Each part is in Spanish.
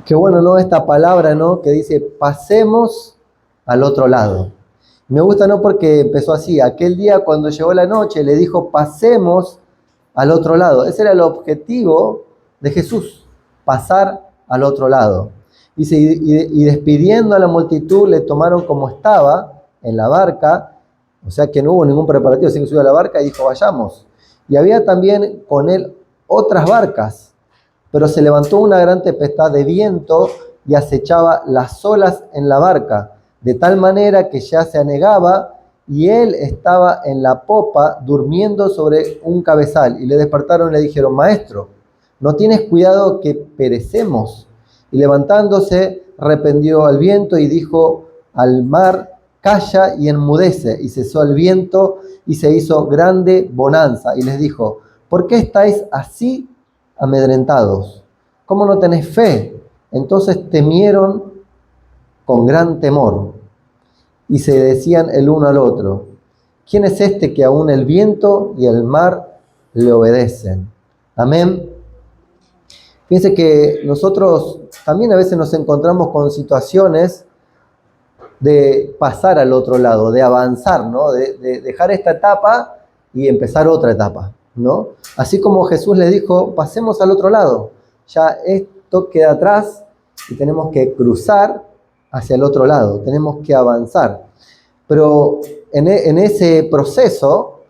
Qué bueno, ¿no? Esta palabra, ¿no? Que dice, pasemos al otro lado. Me gusta, ¿no? Porque empezó así. Aquel día cuando llegó la noche le dijo, pasemos al otro lado. Ese era el objetivo de Jesús, pasar al otro lado. Dice, y despidiendo a la multitud le tomaron como estaba en la barca, o sea que no hubo ningún preparativo, así que subió a la barca y dijo, vayamos. Y había también con él otras barcas, pero se levantó una gran tempestad de viento y acechaba las olas en la barca, de tal manera que ya se anegaba y él estaba en la popa durmiendo sobre un cabezal. Y le despertaron y le dijeron, Maestro, ¿no tienes cuidado que perecemos? Y levantándose, reprendió al viento y dijo al mar, calla y enmudece. Y cesó el viento y se hizo grande bonanza. Y les dijo, ¿por qué estáis así amedrentados? ¿Cómo no tenéis fe? Entonces temieron con gran temor y se decían el uno al otro, ¿quién es este que aún el viento y el mar le obedecen? Amén. Fíjense que nosotros también a veces nos encontramos con situaciones de pasar al otro lado, de avanzar, ¿no? De dejar esta etapa y empezar otra etapa, ¿no? Así como Jesús les dijo, pasemos al otro lado. Ya esto queda atrás y tenemos que cruzar hacia el otro lado, tenemos que avanzar. Pero en ese proceso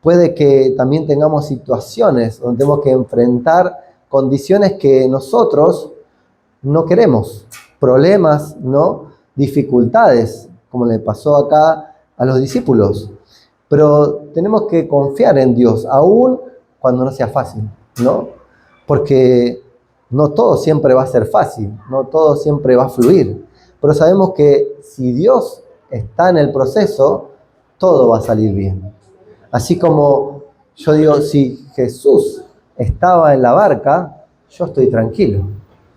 puede que también tengamos situaciones donde tenemos que enfrentar condiciones que nosotros no queremos, problemas, ¿no? Dificultades, como le pasó acá a los discípulos. Pero tenemos que confiar en Dios, aún cuando no sea fácil, ¿no? Porque no todo siempre va a ser fácil, no todo siempre va a fluir. Pero sabemos que si Dios está en el proceso, todo va a salir bien. Así como yo digo, si Jesús estaba en la barca, yo estoy tranquilo,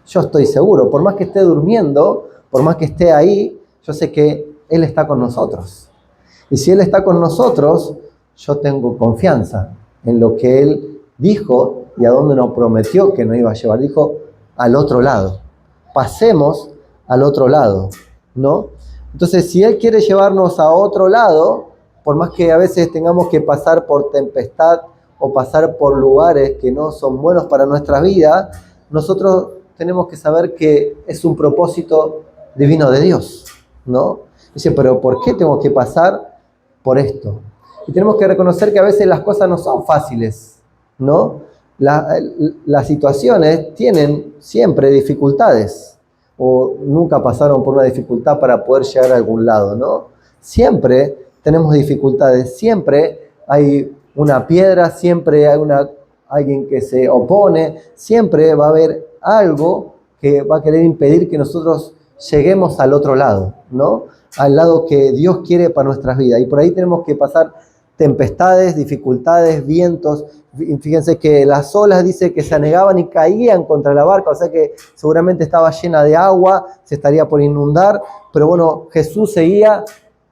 yo estoy seguro. Por más que esté durmiendo, por más que esté ahí, yo sé que Él está con nosotros. Y si Él está con nosotros, yo tengo confianza en lo que Él dijo y a dónde nos prometió que nos iba a llevar. Dijo, al otro lado. Pasemos al otro lado, ¿no? Entonces, si Él quiere llevarnos a otro lado, por más que a veces tengamos que pasar por tempestad o pasar por lugares que no son buenos para nuestra vida, nosotros tenemos que saber que es un propósito divino de Dios, ¿no? Dice, pero ¿por qué tengo que pasar por esto? Y tenemos que reconocer que a veces las cosas no son fáciles, ¿no? Las situaciones tienen siempre dificultades, o nunca pasaron por una dificultad para poder llegar a algún lado, ¿no? Siempre tenemos dificultades, siempre hay una piedra, siempre hay alguien que se opone, siempre va a haber algo que va a querer impedir que nosotros lleguemos al otro lado, ¿no? Al lado que Dios quiere para nuestras vidas. Y por ahí tenemos que pasar tempestades, dificultades, vientos. Fíjense que las olas dice que se anegaban y caían contra la barca, o sea que seguramente estaba llena de agua, se estaría por inundar, pero bueno, Jesús seguía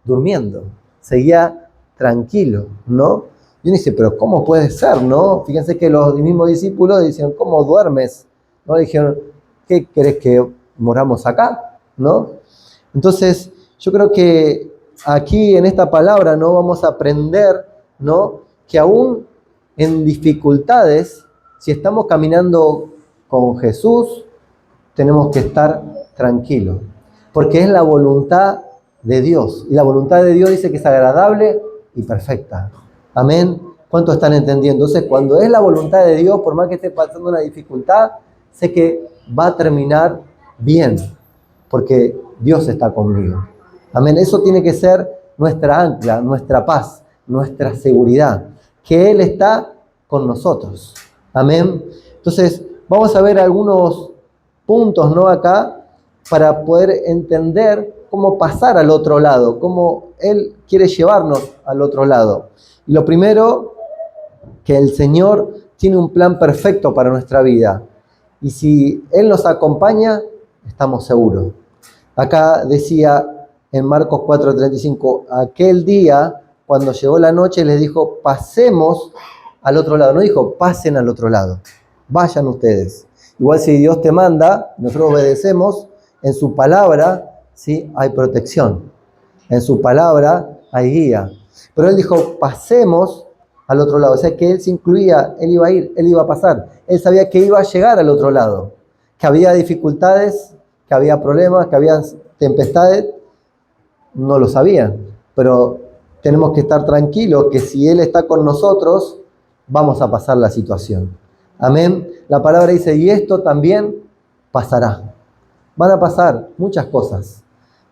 durmiendo, seguía tranquilo, ¿no? Y uno dice, pero ¿cómo puede ser, no? Fíjense que los mismos discípulos dicen, ¿cómo duermes? ¿No? Dijeron, ¿qué querés que moramos acá? ¿No? Entonces, yo creo que aquí en esta palabra, ¿no? Vamos a aprender, ¿no? Que aún en dificultades, si estamos caminando con Jesús, tenemos que estar tranquilos, porque es la voluntad de Dios. Y la voluntad de Dios dice que es agradable y perfecta. Amén. ¿Cuántos están entendiendo? Entonces, cuando es la voluntad de Dios, por más que esté pasando una dificultad, sé que va a terminar bien, porque Dios está conmigo. Amén. Eso tiene que ser nuestra ancla, nuestra paz, nuestra seguridad, que Él está con nosotros. Amén. Entonces, vamos a ver algunos puntos, ¿no? Acá, para poder entender cómo pasar al otro lado, cómo Él quiere llevarnos al otro lado. Y lo primero, que el Señor tiene un plan perfecto para nuestra vida. Y si Él nos acompaña, estamos seguros. Acá decía en Marcos 4:35, aquel día, cuando llegó la noche, les dijo, pasemos al otro lado. No dijo, pasen al otro lado, vayan ustedes. Igual si Dios te manda, nosotros obedecemos, en su palabra, ¿sí? Hay protección. En su palabra hay guía. Pero él dijo, pasemos al otro lado. O sea que él se incluía, él iba a ir, él iba a pasar. Él sabía que iba a llegar al otro lado. Que había dificultades, que había problemas, que había tempestades. No lo sabían. Pero tenemos que estar tranquilos que si él está con nosotros, vamos a pasar la situación. Amén. La palabra dice, y esto también pasará. Van a pasar muchas cosas.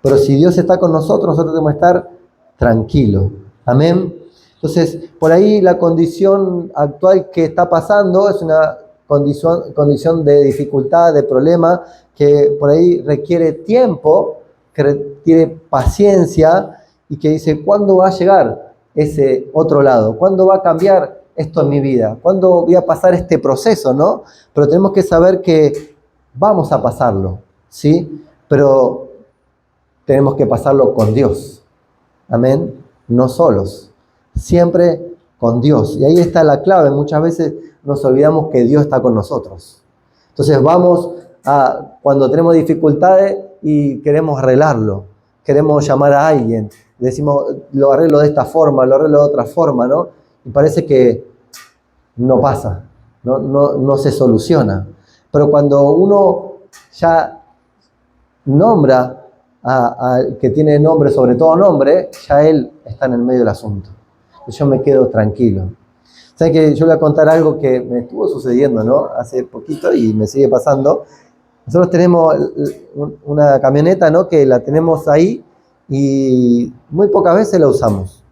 Pero si Dios está con nosotros, nosotros debemos estar tranquilos. Amén. Entonces, por ahí la condición actual que está pasando es una condición de dificultad, de problema, que por ahí requiere tiempo, que requiere paciencia y que dice, ¿cuándo va a llegar ese otro lado? ¿Cuándo va a cambiar esto en mi vida? ¿Cuándo voy a pasar este proceso, no? Pero tenemos que saber que vamos a pasarlo, ¿sí? Pero tenemos que pasarlo con Dios. Amén. No solos. Siempre con Dios. Y ahí está la clave. Muchas veces nos olvidamos que Dios está con nosotros. Entonces vamos cuando tenemos dificultades y queremos arreglarlo. Queremos llamar a alguien. Decimos, lo arreglo de esta forma, lo arreglo de otra forma, ¿no? Y parece que no pasa. No se soluciona. Pero cuando uno ya nombra al que tiene nombre sobre todo nombre, ya él está en el medio del asunto. Yo me quedo tranquilo. ¿Saben que yo voy a contar algo que me estuvo sucediendo, ¿no? Hace poquito y me sigue pasando. Nosotros tenemos una camioneta, ¿no? Que la tenemos ahí y muy pocas veces la usamos.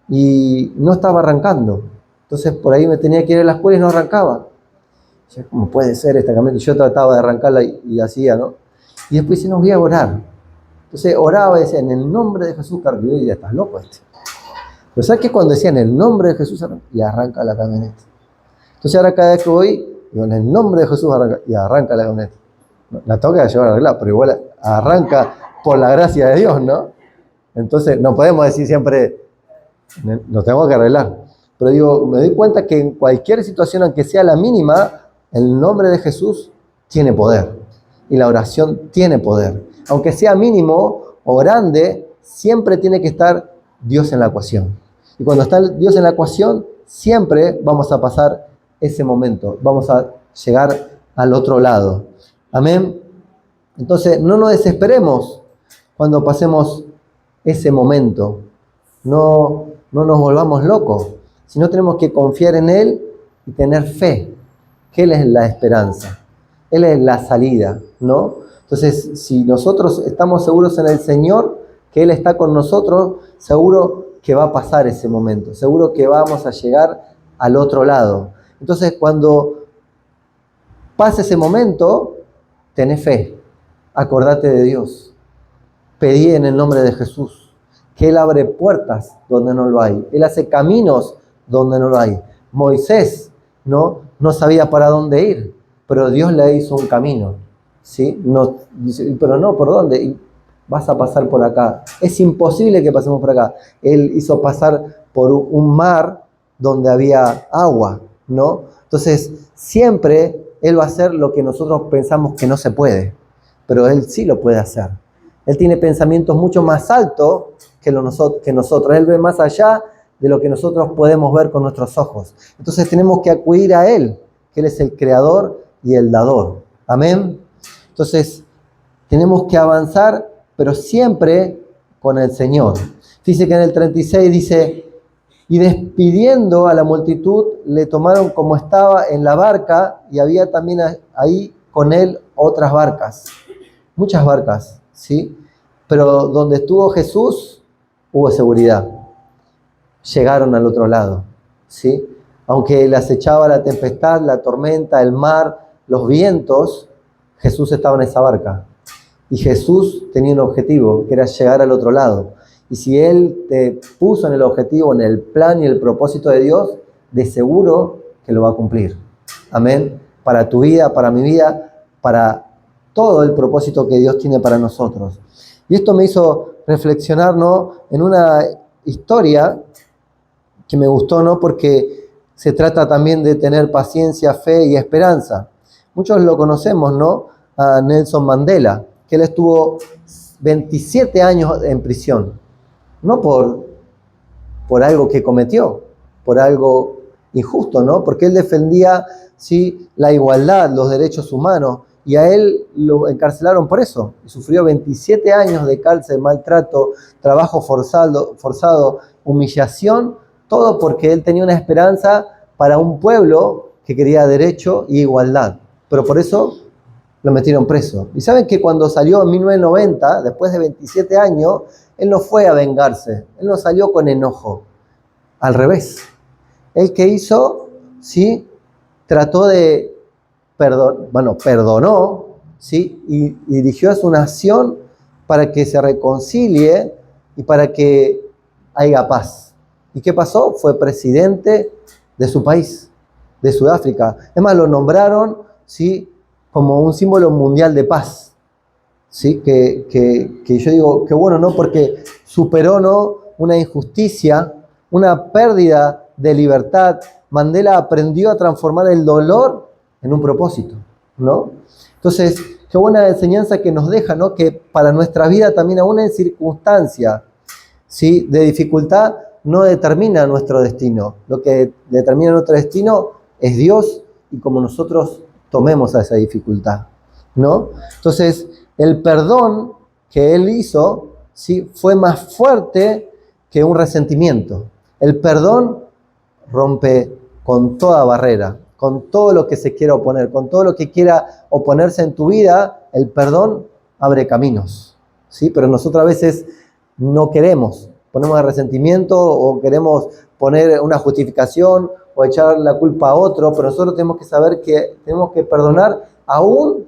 Y no estaba arrancando. Entonces por ahí me tenía que ir a la escuela y no arrancaba. Yo, ¿cómo puede ser esta camioneta? Yo trataba de arrancarla y hacía, ¿no? Y después dice, no, voy a orar. Entonces oraba y decía, en el nombre de Jesús, cargó, y ya estás loco este. Pero ¿sabes qué? Cuando decía en el nombre de Jesús, y arranca la camioneta. Entonces ahora cada vez que voy, digo, en el nombre de Jesús, arranca la camioneta. La tengo que llevar a arreglar, pero igual arranca por la gracia de Dios, ¿no? Entonces no podemos decir siempre, lo tengo que arreglar. Pero digo, me doy cuenta que en cualquier situación, aunque sea la mínima, el nombre de Jesús tiene poder. Y la oración tiene poder. Aunque sea mínimo o grande, siempre tiene que estar Dios en la ecuación. Y cuando está Dios en la ecuación, siempre vamos a pasar ese momento. Vamos a llegar al otro lado. Amén. Entonces, no nos desesperemos cuando pasemos ese momento. No nos volvamos locos, sino tenemos que confiar en Él y tener fe, que Él es la esperanza, Él es la salida, ¿no? Entonces, si nosotros estamos seguros en el Señor, que Él está con nosotros, seguro que va a pasar ese momento, seguro que vamos a llegar al otro lado. Entonces, cuando pase ese momento, tenés fe, acordate de Dios, pedí en el nombre de Jesús, que Él abre puertas donde no lo hay, Él hace caminos donde no lo hay. Moisés no sabía para dónde ir, pero Dios le hizo un camino, ¿sí? No, dice, pero no, ¿por dónde? Y vas a pasar por acá. Es imposible que pasemos por acá. Él hizo pasar por un mar donde había agua, ¿no? Entonces, siempre Él va a hacer lo que nosotros pensamos que no se puede, pero Él sí lo puede hacer. Él tiene pensamientos mucho más altos que nosotros. Él ve más allá de lo que nosotros podemos ver con nuestros ojos. Entonces tenemos que acudir a Él, que Él es el creador y el dador. Amén. Entonces tenemos que avanzar, pero siempre con el Señor. Dice que en el 36 dice, y despidiendo a la multitud, le tomaron como estaba en la barca, y había también ahí con Él otras barcas. Muchas barcas, ¿sí? Pero donde estuvo Jesús, hubo seguridad. Llegaron al otro lado, ¿sí? Aunque le acechaba la tempestad, la tormenta, el mar, los vientos, Jesús estaba en esa barca. Y Jesús tenía un objetivo, que era llegar al otro lado. Y si Él te puso en el objetivo, en el plan y el propósito de Dios, de seguro que lo va a cumplir. Amén. Para tu vida, para mi vida, para todo el propósito que Dios tiene para nosotros. Y esto me hizo reflexionar, ¿no?, en una historia que me gustó, ¿no?, porque se trata también de tener paciencia, fe y esperanza. Muchos lo conocemos, ¿no? A Nelson Mandela, que él estuvo 27 años en prisión, no por algo que cometió, por algo injusto, ¿no? Porque él defendía, sí, la igualdad, los derechos humanos, y a él lo encarcelaron por eso. Sufrió 27 años de cárcel, maltrato, trabajo forzado, humillación, todo porque él tenía una esperanza para un pueblo que quería derecho y igualdad. Pero por eso lo metieron preso. Y saben que cuando salió en 1990, después de 27 años, él no fue a vengarse, él no salió con enojo. Al revés. Él que hizo, ¿sí? Trató de, perdonó, ¿sí? Y dirigió a su nación para que se reconcilie y para que haya paz. ¿Y qué pasó? Fue presidente de su país, de Sudáfrica. Es más, lo nombraron, ¿sí? Como un símbolo mundial de paz. ¿Sí? Que yo digo, qué bueno, ¿no? Porque superó, ¿no? Una injusticia, una pérdida de libertad. Mandela aprendió a transformar el dolor en un propósito, ¿no? Entonces, qué buena enseñanza que nos deja, ¿no? Que para nuestra vida también, aún en circunstancia, ¿sí? De dificultad, no determina nuestro destino. Lo que determina nuestro destino es Dios y como nosotros tomemos a esa dificultad, ¿no? Entonces, el perdón que él hizo, ¿sí? Fue más fuerte que un resentimiento. El perdón rompe con toda barrera, con todo lo que se quiera oponer, con todo lo que quiera oponerse en tu vida, el perdón abre caminos, ¿sí? Pero nosotros a veces no queremos, ponemos el resentimiento o queremos poner una justificación o echar la culpa a otro, pero nosotros tenemos que saber que tenemos que perdonar aún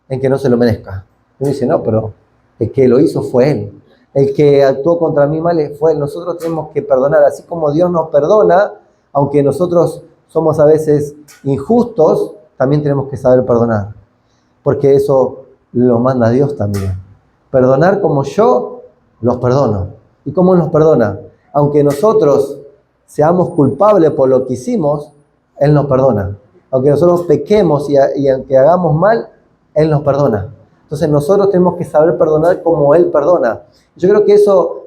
en que no se lo merezca. Uno dice, no, pero el que lo hizo fue él. El que actuó contra mí mal fue él. Nosotros tenemos que perdonar, así como Dios nos perdona, aunque nosotros somos a veces injustos, también tenemos que saber perdonar. Porque eso lo manda Dios también. Perdonar como yo los perdono. ¿Y cómo nos perdona? Aunque nosotros seamos culpables por lo que hicimos, Él nos perdona. Aunque nosotros pequemos y aunque hagamos mal, Él nos perdona. Entonces nosotros tenemos que saber perdonar como Él perdona. Yo creo que eso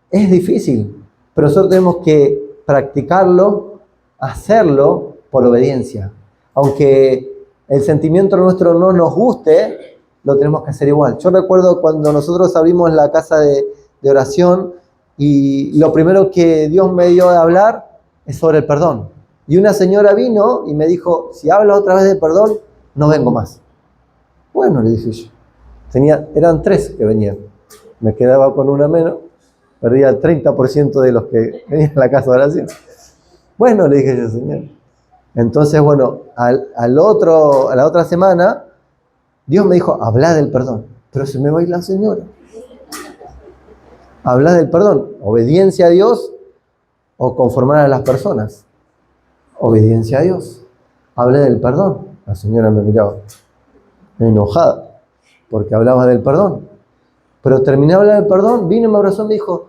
es difícil, pero nosotros tenemos que practicarlo, hacerlo por obediencia. Aunque el sentimiento nuestro no nos guste, lo tenemos que hacer igual. Yo recuerdo cuando nosotros abrimos la casa de oración y lo primero que Dios me dio de hablar es sobre el perdón. Y una señora vino y me dijo, si hablas otra vez de perdón, no vengo más. Bueno, le dije yo. Eran 3 que venían. Me quedaba con una menos. Perdía el 30% de los que venían a la casa de oración. Bueno, le dije yo, Señor. Entonces, bueno, a la otra semana, Dios me dijo, habla del perdón. Pero se me va a ir la señora. Habla del perdón. Obediencia a Dios o conformar a las personas. Obediencia a Dios. Hablé del perdón. La señora me miraba enojada porque hablaba del perdón. Pero terminé de hablar del perdón, vino y me abrazó y me dijo,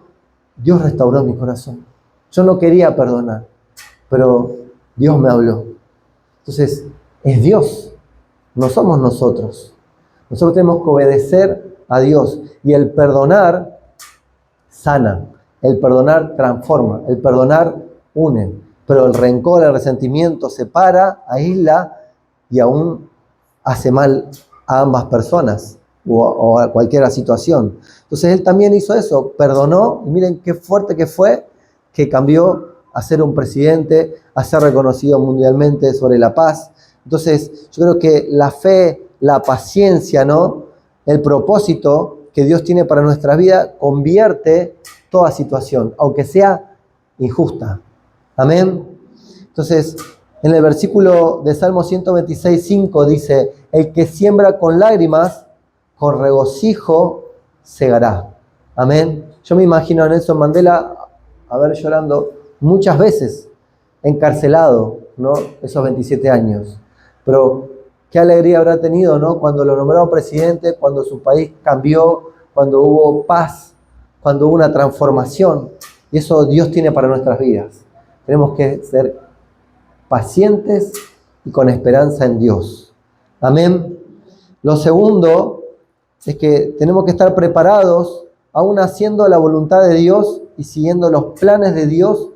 Dios restauró mi corazón. Yo no quería perdonar, pero Dios me habló. Entonces, es Dios, no somos nosotros. Nosotros tenemos que obedecer a Dios. Y el perdonar sana, el perdonar transforma, el perdonar une. Pero el rencor, el resentimiento separa, aísla y aún hace mal a ambas personas o a cualquier situación. Entonces él también hizo eso, perdonó, y miren qué fuerte que fue, que cambió a ser un presidente, a ser reconocido mundialmente sobre la paz. Entonces yo creo que la fe, la paciencia, ¿no? El propósito que Dios tiene para nuestra vida convierte toda situación, aunque sea injusta. Amén. Entonces, en el versículo de Salmo 126:5 dice, el que siembra con lágrimas, con regocijo segará. Amén. Yo me imagino a Nelson Mandela llorando muchas veces, encarcelado, ¿no? Esos 27 años. Pero qué alegría habrá tenido, ¿no? Cuando lo nombraron presidente, cuando su país cambió, cuando hubo paz, cuando hubo una transformación. Y eso Dios tiene para nuestras vidas. Tenemos que ser pacientes y con esperanza en Dios. Amén. Lo segundo es que tenemos que estar preparados, aún haciendo la voluntad de Dios y siguiendo los planes de Dios,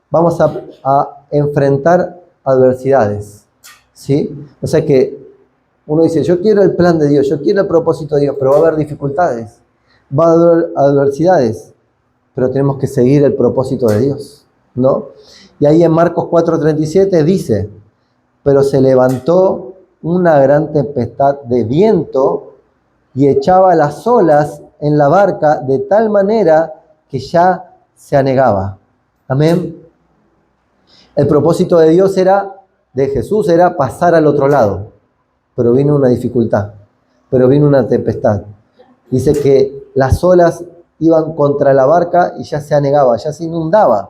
vamos a enfrentar adversidades, ¿sí? O sea que uno dice, yo quiero el plan de Dios, yo quiero el propósito de Dios, pero va a haber dificultades, va a haber adversidades, pero tenemos que seguir el propósito de Dios, ¿no? Y ahí en Marcos 4:37 dice, pero se levantó una gran tempestad de viento y echaba las olas en la barca de tal manera que ya se anegaba. Amén. El propósito de Dios de Jesús era pasar al otro lado, pero vino una dificultad, pero vino una tempestad. Dice que las olas iban contra la barca y ya se anegaba, ya se inundaba,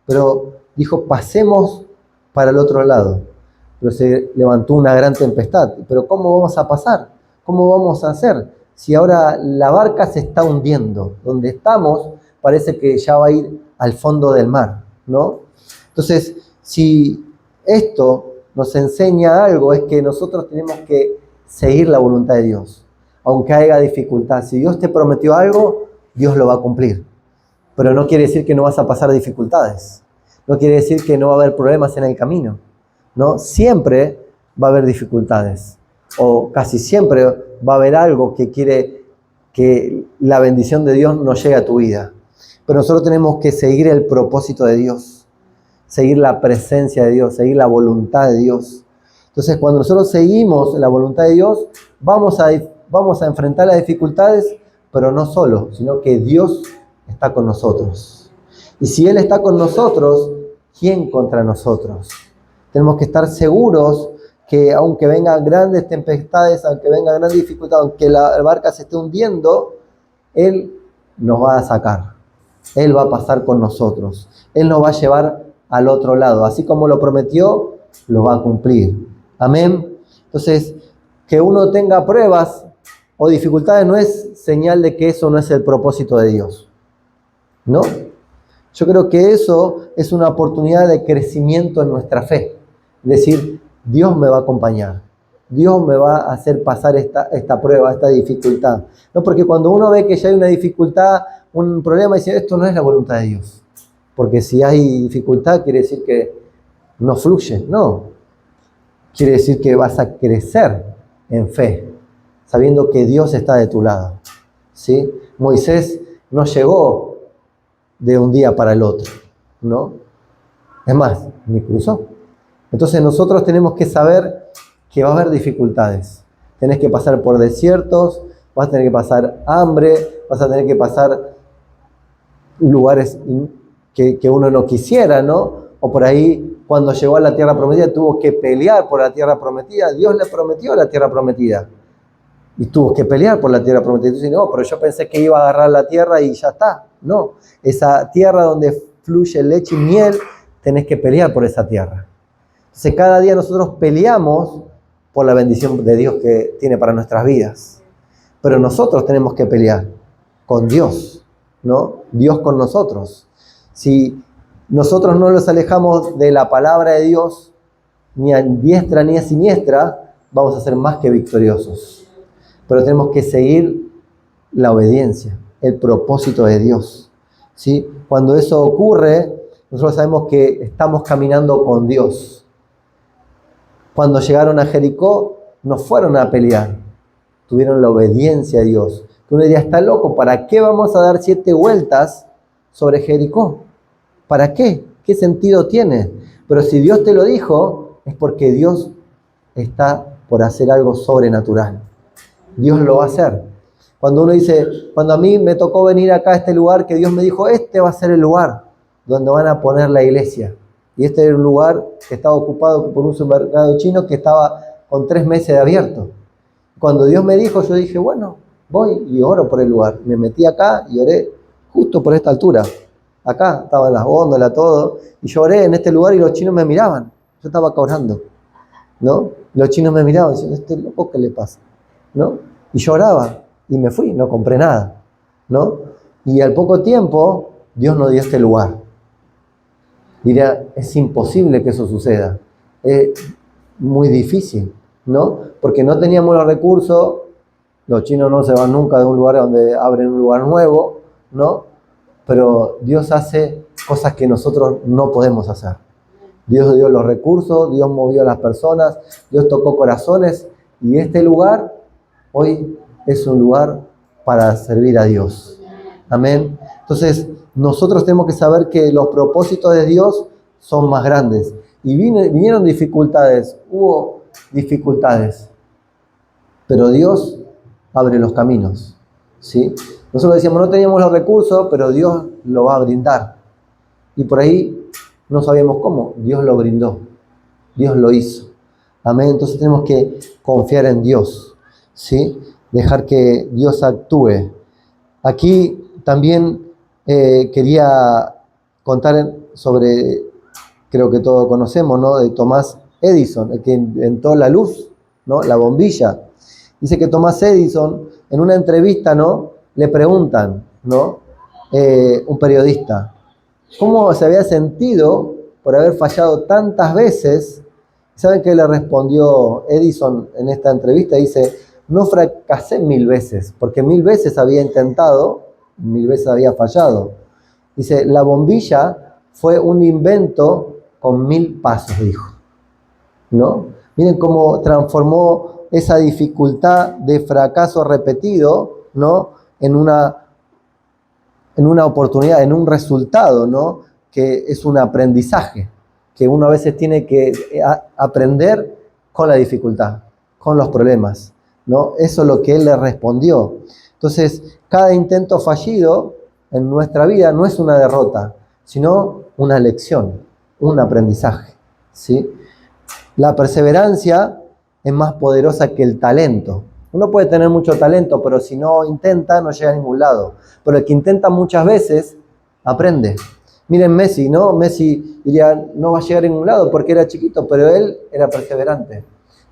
pero dijo, pasemos para el otro lado. Pero se levantó una gran tempestad. Pero ¿cómo vamos a pasar? ¿Cómo vamos a hacer? Si ahora la barca se está hundiendo, donde estamos parece que ya va a ir al fondo del mar, ¿no? Entonces, si esto nos enseña algo, es que nosotros tenemos que seguir la voluntad de Dios, aunque haya dificultad. Si Dios te prometió algo, Dios lo va a cumplir. Pero no quiere decir que no vas a pasar dificultades. No quiere decir que no va a haber problemas en el camino, ¿no? Siempre va a haber dificultades, o casi siempre va a haber algo que quiere que la bendición de Dios no llegue a tu vida. Pero nosotros tenemos que seguir el propósito de Dios, seguir la presencia de Dios, seguir la voluntad de Dios. Entonces, cuando nosotros seguimos la voluntad de Dios, vamos a enfrentar las dificultades, pero no solo, sino que Dios está con nosotros. Y si Él está con nosotros, ¿quién contra nosotros? Tenemos que estar seguros que aunque vengan grandes tempestades, aunque vengan grandes dificultades, aunque la barca se esté hundiendo, Él nos va a sacar. Él va a pasar con nosotros. Él nos va a llevar al otro lado. Así como lo prometió, lo va a cumplir. Amén. Entonces, que uno tenga pruebas o dificultades no es señal de que eso no es el propósito de Dios, ¿no? Yo creo que eso es una oportunidad de crecimiento en nuestra fe. Es decir, Dios me va a acompañar. Dios me va a hacer pasar esta prueba, esta dificultad. No, porque cuando uno ve que ya hay una dificultad, un problema, dice, esto no es la voluntad de Dios. Porque si hay dificultad, quiere decir que no fluye. No. Quiere decir que vas a crecer en fe, sabiendo que Dios está de tu lado, ¿sí? Moisés no llegó de un día para el otro, ¿no? Es más, ni cruzó. Entonces nosotros tenemos que saber que va a haber dificultades. Tenés que pasar por desiertos, vas a tener que pasar hambre, vas a tener que pasar lugares que uno no quisiera, ¿no? O por ahí, cuando llegó a la tierra prometida, tuvo que pelear por la tierra prometida. Dios le prometió la tierra prometida. Y tuvo que pelear por la tierra prometida. Entonces, no, pero yo pensé que iba a agarrar la tierra y ya está. No, esa tierra donde fluye leche y miel, tenés que pelear por esa tierra. Entonces, cada día nosotros peleamos por la bendición de Dios que tiene para nuestras vidas. Pero nosotros tenemos que pelear con Dios, ¿no? Dios con nosotros. Si nosotros no nos alejamos de la palabra de Dios, ni a diestra ni a siniestra, vamos a ser más que victoriosos. Pero tenemos que seguir la obediencia, el propósito de Dios, ¿sí? Cuando eso ocurre, nosotros sabemos que estamos caminando con Dios. Cuando llegaron a Jericó, no fueron a pelear, tuvieron la obediencia a Dios. Uno diría, está loco, ¿para qué vamos a dar 7 vueltas sobre Jericó? ¿Para qué? ¿Qué sentido tiene? Pero si Dios te lo dijo, es porque Dios está por hacer algo sobrenatural. Dios lo va a hacer. Cuando uno dice, cuando a mí me tocó venir acá a este lugar, que Dios me dijo, este va a ser el lugar donde van a poner la iglesia. Y este era un lugar que estaba ocupado por un supermercado chino que estaba con 3 meses de abierto. Cuando Dios me dijo, yo dije, bueno, voy y oro por el lugar. Me metí acá y oré justo por esta altura. Acá estaban las góndolas, todo. Y yo oré en este lugar y los chinos me miraban. Yo estaba acá orando, ¿no? Los chinos me miraban diciendo, ¿este loco qué le pasa? ¿No? Y yo oraba y me fui, no compré nada, ¿no? Y al poco tiempo, Dios nos dio este lugar. Diría, es imposible que eso suceda. Es muy difícil. ¿no? Porque no teníamos los recursos, los chinos no se van nunca de un lugar donde abren un lugar nuevo, ¿no? Pero Dios hace cosas que nosotros no podemos hacer. Dios dio los recursos, Dios movió a las personas, Dios tocó corazones y este lugar hoy es un lugar para servir a Dios. Amén. Entonces, nosotros tenemos que saber que los propósitos de Dios son más grandes. Y vinieron dificultades, hubo dificultades, pero Dios abre los caminos, ¿sí? Nosotros decíamos, no teníamos los recursos, pero Dios lo va a brindar. Y por ahí no sabíamos cómo, Dios lo brindó, Dios lo hizo. Amén. Entonces tenemos que confiar en Dios, ¿sí? Dejar que Dios actúe. Aquí también quería contar sobre, creo que todos conocemos, ¿no? De Thomas Edison, el que inventó la luz, ¿no? La bombilla. Dice que Thomas Edison, en una entrevista, ¿no? Le preguntan, ¿no? Un periodista, ¿cómo se había sentido por haber fallado tantas veces? ¿Saben qué le respondió Edison en esta entrevista? Dice, no fracasé 1000 veces, porque 1000 veces había intentado, 1000 veces había fallado. Dice, la bombilla fue un invento con 1000 pasos, dijo, ¿no? Miren cómo transformó esa dificultad de fracaso repetido, ¿no? En una oportunidad, en un resultado, ¿no? Que es un aprendizaje, que uno a veces tiene que aprender con la dificultad, con los problemas, ¿no? Eso es lo que él le respondió. Entonces, cada intento fallido en nuestra vida no es una derrota, sino una lección, un aprendizaje, ¿sí? La perseverancia es más poderosa que el talento. Uno puede tener mucho talento, pero si no intenta, no llega a ningún lado. Pero el que intenta muchas veces, aprende. Miren Messi, ¿no? Messi diría, no va a llegar a ningún lado porque era chiquito, pero él era perseverante.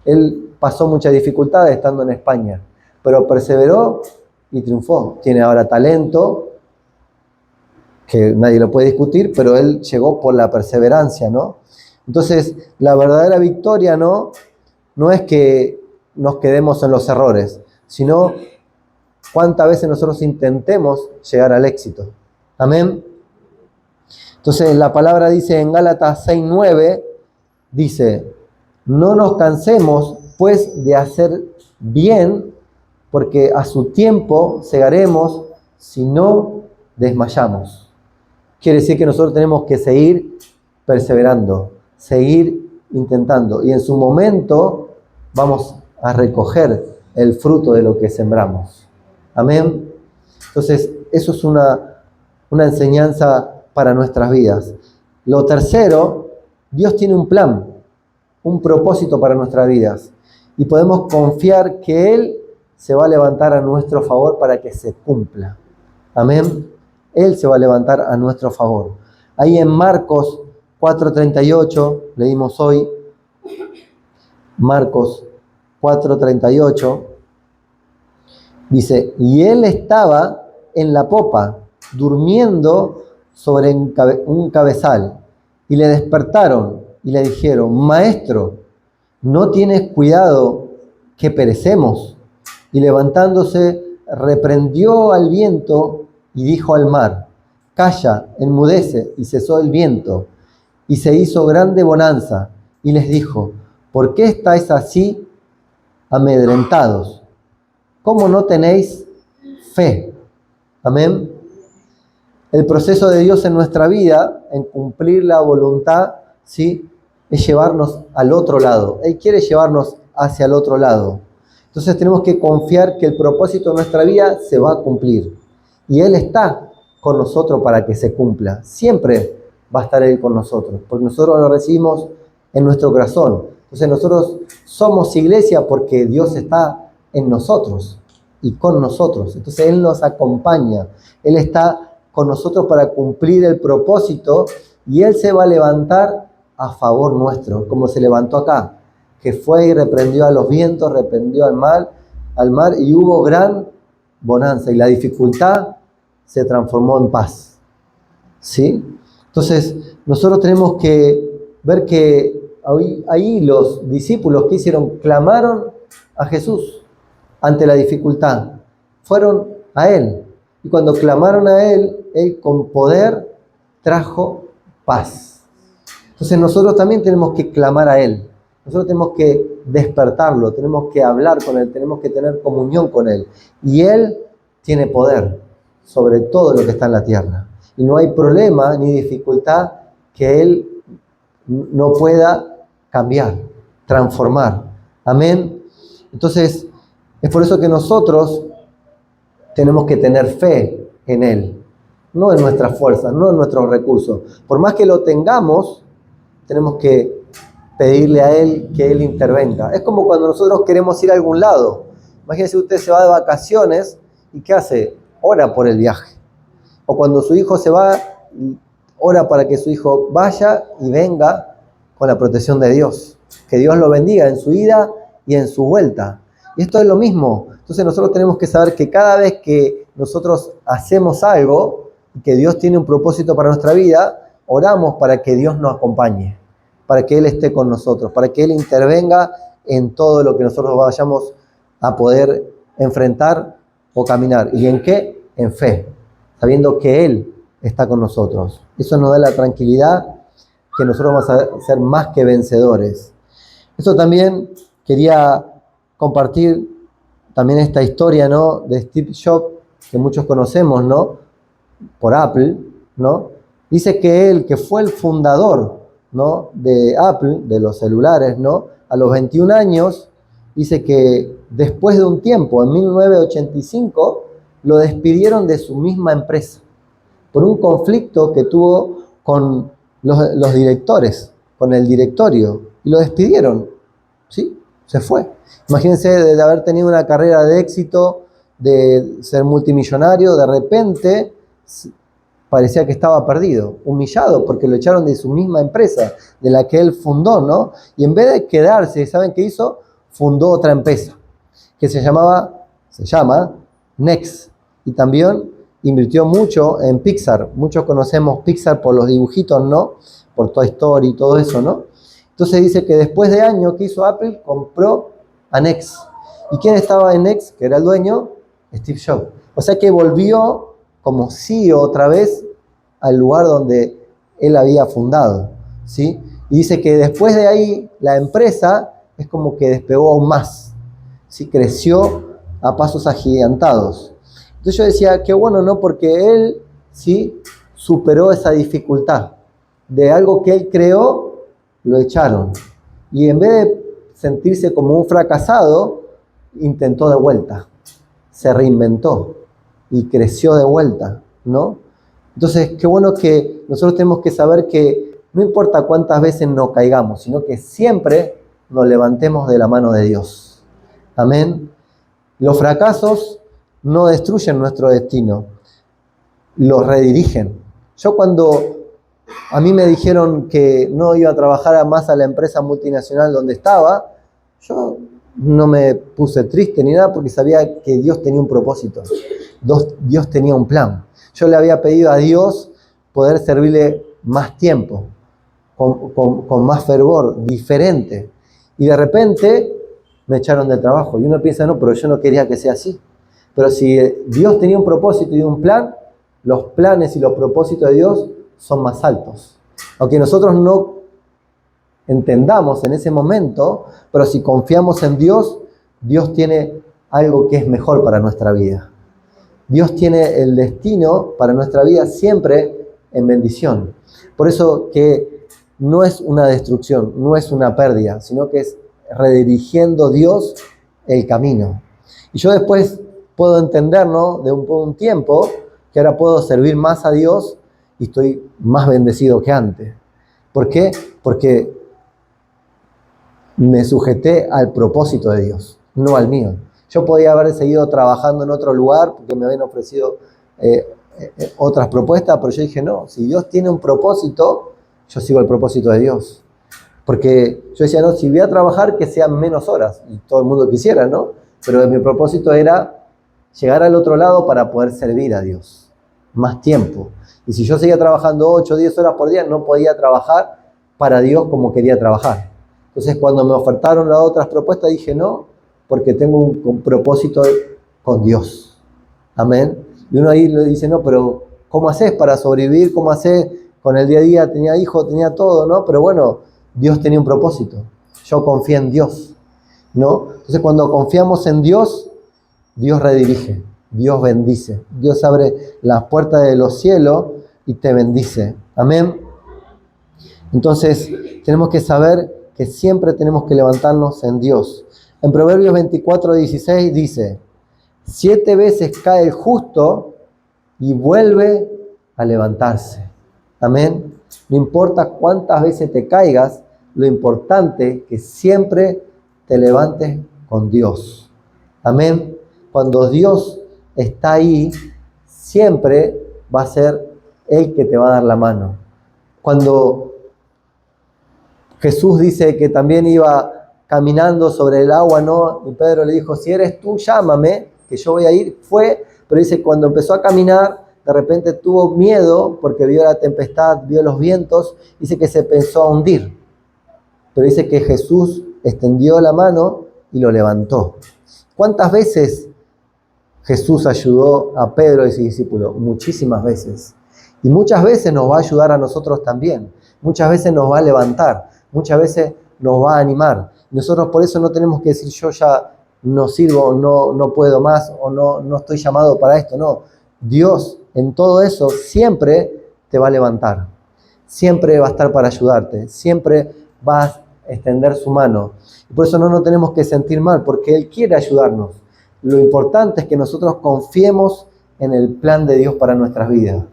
Él pasó muchas dificultades estando en España, pero perseveró y triunfó. Tiene ahora talento, que nadie lo puede discutir, pero él llegó por la perseverancia, ¿no? Entonces, la verdadera victoria, ¿no? No es que nos quedemos en los errores, sino cuántas veces nosotros intentemos llegar al éxito. Amén. Entonces, la palabra dice en Gálatas 6:9, dice, no nos cansemos, pues, de hacer bien, porque a su tiempo segaremos si no desmayamos. Quiere decir que nosotros tenemos que seguir perseverando, seguir intentando, y en su momento vamos a recoger el fruto de lo que sembramos. Amén. Entonces, eso es una enseñanza para nuestras vidas. Lo tercero, Dios tiene un plan, un propósito para nuestras vidas, y podemos confiar que Él se va a levantar a nuestro favor para que se cumpla. Amén. Él se va a levantar a nuestro favor. Ahí en Marcos 4:38, leímos hoy, Marcos 4:38, dice, y él estaba en la popa, durmiendo sobre un cabezal, y le despertaron y le dijeron, Maestro, ¿no tienes cuidado que perecemos? Y levantándose, reprendió al viento y dijo al mar, calla, enmudece, y cesó el viento. Y se hizo grande bonanza, y les dijo, ¿por qué estáis así amedrentados? ¿Cómo no tenéis fe? Amén. El proceso de Dios en nuestra vida, en cumplir la voluntad, ¿sí?, es llevarnos al otro lado. Él quiere llevarnos hacia el otro lado. Entonces tenemos que confiar que el propósito de nuestra vida se va a cumplir. Y Él está con nosotros para que se cumpla. Siempre va a estar Él con nosotros, porque nosotros lo recibimos en nuestro corazón. Entonces nosotros somos iglesia porque Dios está en nosotros y con nosotros. Entonces Él nos acompaña. Él está con nosotros para cumplir el propósito y Él se va a levantar a favor nuestro, como se levantó acá, que fue y reprendió a los vientos, reprendió al mar y hubo gran bonanza y la dificultad se transformó en paz. ¿Sí? Entonces, nosotros tenemos que ver que ahí los discípulos que hicieron, clamaron a Jesús ante la dificultad. Fueron a Él. Y cuando clamaron a Él, Él con poder trajo paz. Entonces nosotros también tenemos que clamar a Él. Nosotros tenemos que despertarlo, tenemos que hablar con Él, tenemos que tener comunión con Él. Y Él tiene poder sobre todo lo que está en la tierra. Y no hay problema ni dificultad que Él no pueda cambiar, transformar. Amén. Entonces, es por eso que nosotros tenemos que tener fe en Él, no en nuestras fuerzas, no en nuestros recursos. Por más que lo tengamos, tenemos que pedirle a Él que Él intervenga. Es como cuando nosotros queremos ir a algún lado. Imagínense, usted se va de vacaciones y ¿qué hace? Ora por el viaje. O cuando su hijo se va, ora para que su hijo vaya y venga con la protección de Dios. Que Dios lo bendiga en su ida y en su vuelta. Y esto es lo mismo. Entonces nosotros tenemos que saber que cada vez que nosotros hacemos algo, que Dios tiene un propósito para nuestra vida, oramos para que Dios nos acompañe, para que Él esté con nosotros, para que Él intervenga en todo lo que nosotros vayamos a poder enfrentar o caminar. ¿Y en qué? En fe, sabiendo que Él está con nosotros. Eso nos da la tranquilidad que nosotros vamos a ser más que vencedores. Eso también quería compartir también esta historia, ¿no?, de Steve Jobs, que muchos conocemos, ¿no?, por Apple, ¿no? Dice que él, que fue el fundador, ¿no?, de Apple, de los celulares, ¿no?, a los 21 años, dice que después de un tiempo, en 1985, lo despidieron de su misma empresa por un conflicto que tuvo con los directores, con el directorio, y lo despidieron, ¿sí? Se fue. Imagínense de haber tenido una carrera de éxito, de ser multimillonario, de repente parecía que estaba perdido, humillado, porque lo echaron de su misma empresa, de la que él fundó, ¿no? Y en vez de quedarse, ¿saben qué hizo? Fundó otra empresa, que se llama Next, y también invirtió mucho en Pixar. Muchos conocemos Pixar por los dibujitos, ¿no?, por Toy Story y todo eso, ¿no? Entonces dice que después de años que hizo Apple, compró a Next. ¿Y quién estaba en Next? Que era el dueño, Steve Jobs. O sea que volvió como CEO otra vez al lugar donde él había fundado, ¿sí? Y dice que después de ahí la empresa es como que despegó aún más, ¿sí? Creció a pasos agigantados. Entonces yo decía, qué bueno, ¿no? Porque él, ¿sí?, superó esa dificultad. De algo que él creó, lo echaron. Y en vez de sentirse como un fracasado, intentó de vuelta. Se reinventó y creció de vuelta, ¿no? Entonces, qué bueno que nosotros tenemos que saber que no importa cuántas veces nos caigamos, sino que siempre nos levantemos de la mano de Dios. Amén. Los fracasos no destruyen nuestro destino, los redirigen. Yo cuando a mí me dijeron que no iba a trabajar más a la empresa multinacional donde estaba, yo no me puse triste ni nada porque sabía que Dios tenía un propósito. Dios tenía un plan. Yo le había pedido a Dios poder servirle más tiempo, con más fervor, diferente. Y de repente me echaron del trabajo. Y uno piensa, no, pero yo no quería que sea así. Pero si Dios tenía un propósito y un plan, los planes y los propósitos de Dios son más altos. Aunque nosotros no entendamos en ese momento, pero si confiamos en Dios, Dios tiene algo que es mejor para nuestra vida. Dios tiene el destino para nuestra vida siempre en bendición. Por eso que no es una destrucción, no es una pérdida, sino que es redirigiendo Dios el camino. Y yo después puedo entender, ¿no?, de un tiempo, que ahora puedo servir más a Dios y estoy más bendecido que antes. ¿Por qué? Porque me sujeté al propósito de Dios, no al mío. Yo podía haber seguido trabajando en otro lugar porque me habían ofrecido otras propuestas, pero yo dije, no, si Dios tiene un propósito, yo sigo el propósito de Dios. Porque yo decía, no, si voy a trabajar, que sean menos horas, y todo el mundo quisiera, ¿no? Pero mi propósito era llegar al otro lado para poder servir a Dios, más tiempo. Y si yo seguía trabajando 8 o 10 horas por día, no podía trabajar para Dios como quería trabajar. Entonces cuando me ofertaron las otras propuestas dije no, porque tengo un propósito con Dios. Amén. Y uno ahí le dice, no, pero ¿cómo haces para sobrevivir? ¿Cómo haces con el día a día? Tenía hijos, tenía todo, ¿no? Pero bueno, Dios tenía un propósito. Yo confié en Dios, ¿no? Entonces cuando confiamos en Dios, Dios redirige, Dios bendice, Dios abre las puertas de los cielos y te bendice. Amén. Entonces tenemos que saber que siempre tenemos que levantarnos en Dios. En Proverbios 24:16 dice, 7 veces cae el justo y vuelve a levantarse. Amén. No importa cuántas veces te caigas, lo importante es que siempre te levantes con Dios. Amén. Cuando Dios está ahí, siempre va a ser Él que te va a dar la mano. Cuando Jesús dice que también iba caminando sobre el agua, ¿no? Y Pedro le dijo, si eres tú, llámame, que yo voy a ir. Fue, pero dice, cuando empezó a caminar, de repente tuvo miedo porque vio la tempestad, vio los vientos, dice que se pensó a hundir. Pero dice que Jesús extendió la mano y lo levantó. ¿Cuántas veces Jesús ayudó a Pedro y sus discípulos? Muchísimas veces. Y muchas veces nos va a ayudar a nosotros también. Muchas veces nos va a levantar. Muchas veces nos va a animar. Nosotros por eso no tenemos que decir yo ya no sirvo, no puedo más o no estoy llamado para esto. No, Dios en todo eso siempre te va a levantar. Siempre va a estar para ayudarte. Siempre va a extender su mano. Y por eso no nos tenemos que sentir mal, porque Él quiere ayudarnos. Lo importante es que nosotros confiemos en el plan de Dios para nuestras vidas.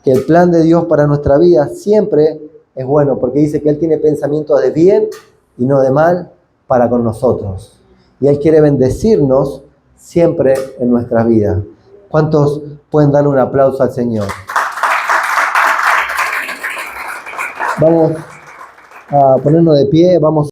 Que el plan de Dios para nuestra vida siempre es bueno, porque dice que Él tiene pensamientos de bien y no de mal para con nosotros. Y Él quiere bendecirnos siempre en nuestras vidas. ¿Cuántos pueden darle un aplauso al Señor? Vamos a ponernos de pie, vamos